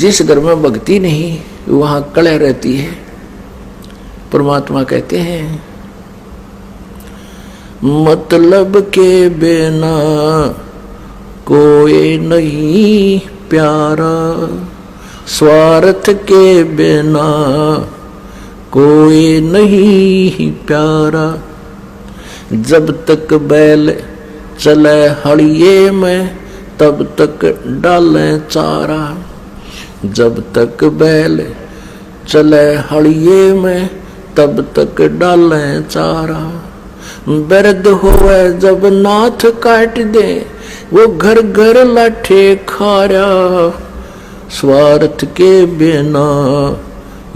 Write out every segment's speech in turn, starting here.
जिस घर में भक्ति नहीं वहां कलह रहती है। परमात्मा कहते हैं मतलब के बिना कोई नहीं प्यारा, स्वार्थ के बिना कोई नहीं प्यारा। जब तक बैल चले हड़िये में तब तक डाले चारा। जब तक बैल चले हड़िये में तब तक डाले चारा। वृद्ध होवे जब नाथ काट दे वो घर घर लाठे खारा। स्वार्थ के बिना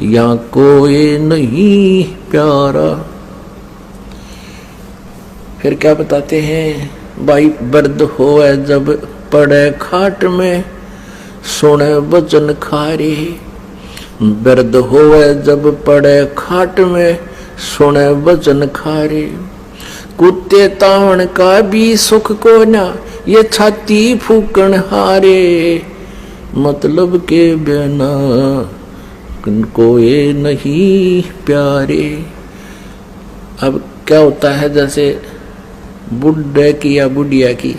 या कोई नहीं प्यारा। फिर क्या बताते हैं, भाई वृद्ध होवे जब पड़े खाट में सुने वचन खारे। वृद्ध होवे जब पड़े खाट में सुने वचन खारे। कुत्ते तावण का भी सुख को ना ये छाती फूकण हारे। मतलब के बिना कोई नहीं प्यारे। अब क्या होता है, जैसे बुढ़े की या बुढ़िया की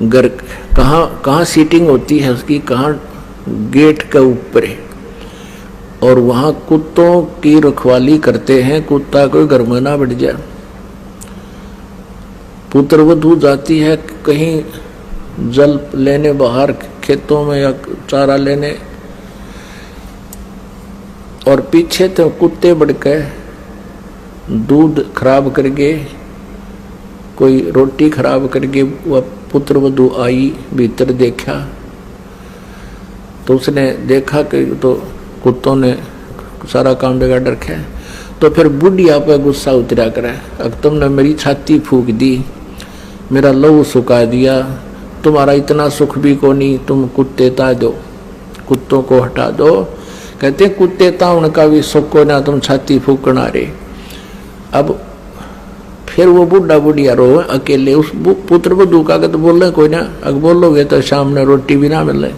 घर कहाँ सीटिंग होती है उसकी, कहाँ गेट के ऊपर है, और वहां कुत्तों की रखवाली करते हैं, कुत्ता कोई घर में ना बढ़ जाए। पुत्रवधू जाती है कहीं जल लेने बाहर खेतों में या चारा लेने, और पीछे तो कुत्ते बढ़ के दूध खराब करके, कोई रोटी खराब करके वह पुत्रवधू आई, भीतर देखा तो उसने देखा कि तो कुत्तों ने सारा काम बिगाड़ रखा है। तो फिर बुढ़िया पे गुस्सा उतरा करे, अब तुमने मेरी छाती फूक दी, मेरा लहू सुखा दिया, तुम्हारा इतना सुख भी को नहीं, तुम कुत्ते ता दो, कुत्तों को हटा दो। कहते कुत्ते ता उनका भी सुख को ना, तुम छाती फूकना रे। अब फिर वो बुढ़ा बुढ़िया रो अकेले, उस पुत्र वधू का तो बोल रहे कोई ना, अगर बोलोगे तो सामने रोटी भी ना मिले।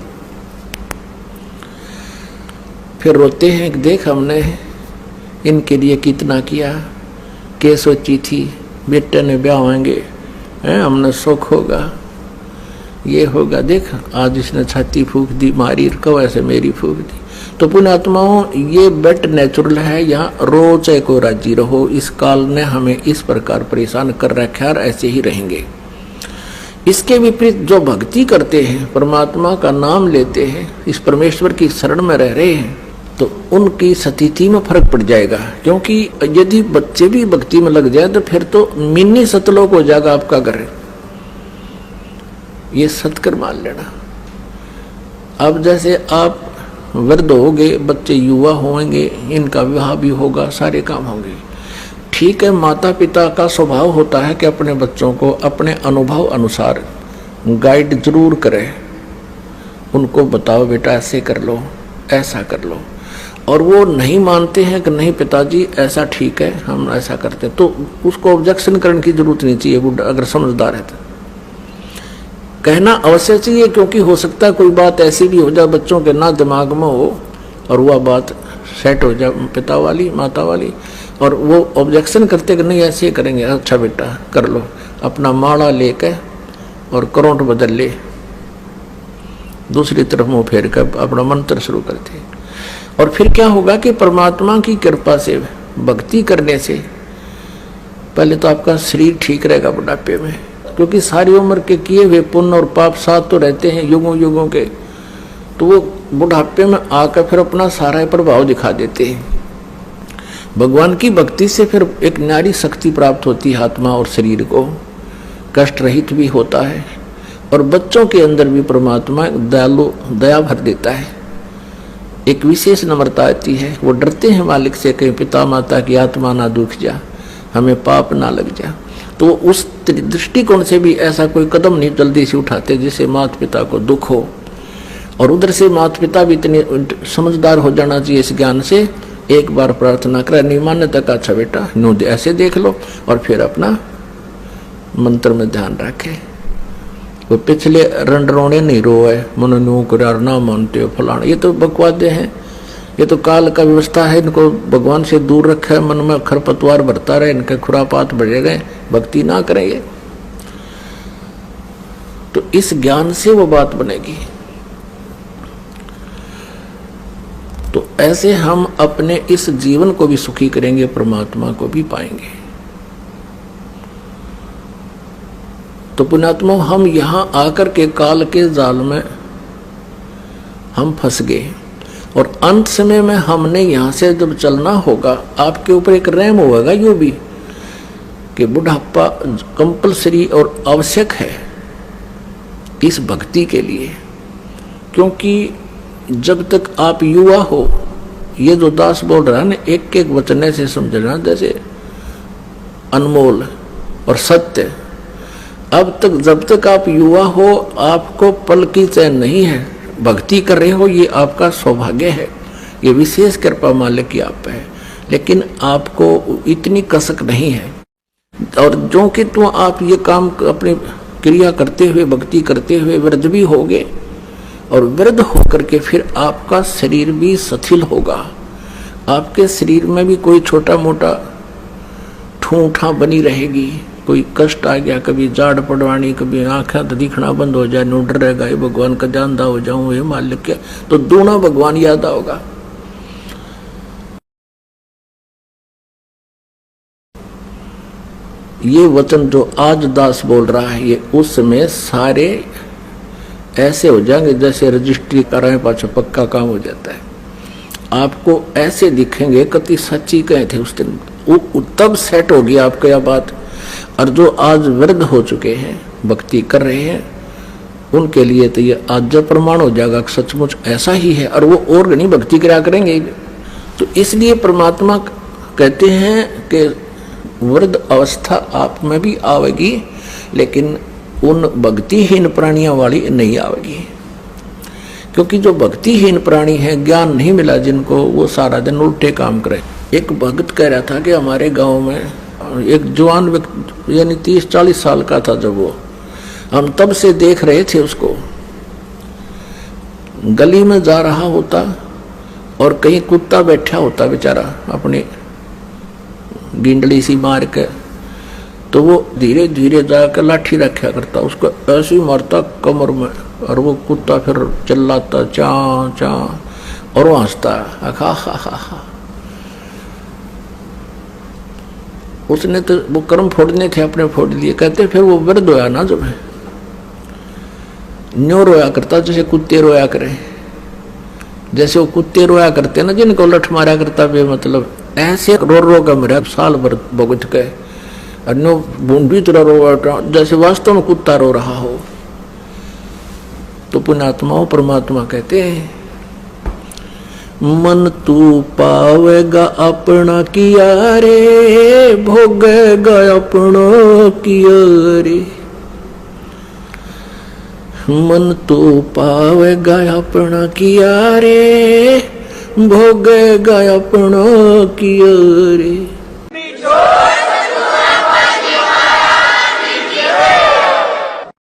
फिर रोते हैं कि देख हमने इनके लिए कितना किया, के सोची थी बेटे ने ब्याह होंगे, हमने सुख होगा, ये होगा, देख आज इसने छाती फूक दी मारी, कब ऐसे मेरी फूक दी। तो पुण्यात्माओं ये बेट नेचुरल है, यहाँ रोज को राजी रहो। इस काल ने हमें इस प्रकार परेशान कर रखा है और ऐसे ही रहेंगे। इसके विपरीत जो भक्ति करते हैं, परमात्मा का नाम लेते हैं, इस परमेश्वर की शरण में रह रहे हैं, तो उनकी स्थिति में फर्क पड़ जाएगा। क्योंकि यदि बच्चे भी भक्ति में लग जाए तो फिर तो मिनी सतलोक हो जाएगा आपका घर। ये सत्कर मान लेना। अब जैसे आप वृद्ध हो गए, बच्चे युवा होंगे, इनका विवाह भी होगा, सारे काम होंगे, ठीक है। माता पिता का स्वभाव होता है कि अपने बच्चों को अपने अनुभव अनुसार गाइड जरूर करें, उनको बताओ बेटा ऐसे कर लो, ऐसा कर लो। और वो नहीं मानते हैं कि नहीं पिताजी ऐसा ठीक है, हम ऐसा करते, तो उसको ऑब्जेक्शन करने की जरूरत नहीं चाहिए। बुढ़ा अगर समझदार है तो कहना अवश्य चाहिए, क्योंकि हो सकता है कोई बात ऐसी भी हो जाए बच्चों के ना दिमाग में हो और वह बात सेट हो जाए पिता वाली माता वाली, और वो ऑब्जेक्शन करते कि नहीं ऐसे करेंगे, अच्छा बेटा कर लो, अपना माड़ा लेकर और करंट बदल ले, दूसरी तरफ मुंह फेर कर अपना मंत्र शुरू करते। और फिर क्या होगा कि परमात्मा की कृपा से भक्ति करने से पहले तो आपका शरीर ठीक रहेगा बुढ़ापे में, क्योंकि सारी उम्र के किए हुए पुण्य और पाप साथ तो रहते हैं युगों युगों के, तो वो बुढ़ापे में आकर फिर अपना सारा प्रभाव दिखा देते हैं। भगवान की भक्ति से फिर एक नारी शक्ति प्राप्त होती है, आत्मा और शरीर को कष्ट रहित भी होता है, और बच्चों के अंदर भी परमात्मा दयालु दया भर देता है। एक विशेष नम्रता आती है, वो डरते हैं मालिक से, कहीं पिता माता की आत्मा ना दुख जा, हमें पाप ना लग जा। तो उस दृष्टिकोण से भी ऐसा कोई कदम नहीं जल्दी से उठाते जिससे माता पिता को दुख हो। और उधर से माता पिता भी इतने समझदार हो जाना चाहिए इस ज्ञान से, एक बार प्रार्थना करे, नहीं मानने तक अच्छा बेटा नो ऐसे देख लो, और फिर अपना मंत्र में ध्यान रखे, कोई पिछले रंडरोने नहीं रोए, मन न्यू करार ना मानते हो फलाना, ये तो बकवादे हैं। ये तो काल का व्यवस्था है, इनको भगवान से दूर रखा है, मन में खरपतवार भरता रहे, इनके खुरापात बढ़े गए, भक्ति ना करेंगे। तो इस ज्ञान से वो बात बनेगी। तो ऐसे हम अपने इस जीवन को भी सुखी करेंगे, परमात्मा को भी पाएंगे। तो पुण्यात्मा, हम यहां आकर के काल के जाल में हम फंस गए, और अंत समय में हमने यहां से जब चलना होगा, आपके ऊपर एक रहम होगा यूं भी कि बुढ़ापा कंपलसरी और आवश्यक है इस भक्ति के लिए। क्योंकि जब तक आप युवा हो, ये जो दास बोल रहा है ना, एक एक वचन से समझना जैसे अनमोल और सत्य। अब तक जब तक आप युवा हो, आपको पल की चैन नहीं है, भक्ति कर रहे हो, ये आपका सौभाग्य है, ये विशेष कृपा मालिक की आप है। लेकिन आपको इतनी कसक नहीं है, और जो कि तो आप ये काम अपनी क्रिया करते हुए, भक्ति करते हुए वृद्ध भी होगे, और वृद्ध होकर के फिर आपका शरीर भी शिथिल होगा। आपके शरीर में भी कोई छोटा मोटा ठूठा बनी रहेगी, कोई कष्ट आ गया, कभी जाड़ पड़वानी, कभी आंखें दिखना बंद हो जाए, नूडर रहेगा, ये भगवान का जानदा हो जाऊं, ये मालिक क्या, तो दोनों भगवान याद आओगा। ये वचन जो आज दास बोल रहा है, ये उस समय सारे ऐसे हो जाएंगे जैसे रजिस्ट्री कराए पाछा पक्का काम हो जाता है। आपको ऐसे दिखेंगे, कति सच्ची कहे थे उस दिन, तब सेट होगी आपको यह बात। और जो आज वृद्ध हो चुके हैं, भक्ति कर रहे हैं, उनके लिए तो ये आज जब प्रमाण हो जाएगा सचमुच ऐसा ही है, और वो और नहीं भक्ति करा करेंगे। तो इसलिए परमात्मा कहते हैं कि वृद्ध अवस्था आप में भी आवेगी, लेकिन उन भक्तिहीन प्राणियों वाली नहीं आवेगी। क्योंकि जो भक्तिहीन प्राणी है, ज्ञान नहीं मिला जिनको, वो सारा दिन उल्टे काम करे। एक भक्त कह रहा था कि हमारे गांव में एक जवान व्यक्ति, यानी 30-40 साल का था जब वो, हम तब से देख रहे थे उसको, गली में जा रहा होता और कहीं कुत्ता बैठा होता बेचारा अपनी गिंडली सी मार के, तो वो धीरे धीरे जाकर लाठी रखा करता, उसको ऐसे ही मारता कमर में, और वो कुत्ता फिर चिल्लाता चा चा, और वो हंसता हा हा हा। उसने तो वो कर्म फोड़ने थे, अपने फोड़ लिए। कहते फिर वो वृद्ध होया ना, जब न्यो रोया करता जैसे कुत्ते रोया करे, जैसे वो कुत्ते रोया करते ना जिनको लठ मारा करता बे, मतलब ऐसे रो रो का मेरा साल भर भुगत के, और नो बूंदी तरह रो, जैसे वास्तव में कुत्ता रो रहा हो। तो पुण्यात्माओं, परमात्मा कहते हैं, मन तू पावेगा अपना किया रे, भोगेगा अपना किया रे। मन तू पावेगा अपना किया रे, भोगेगा अपना किया रे।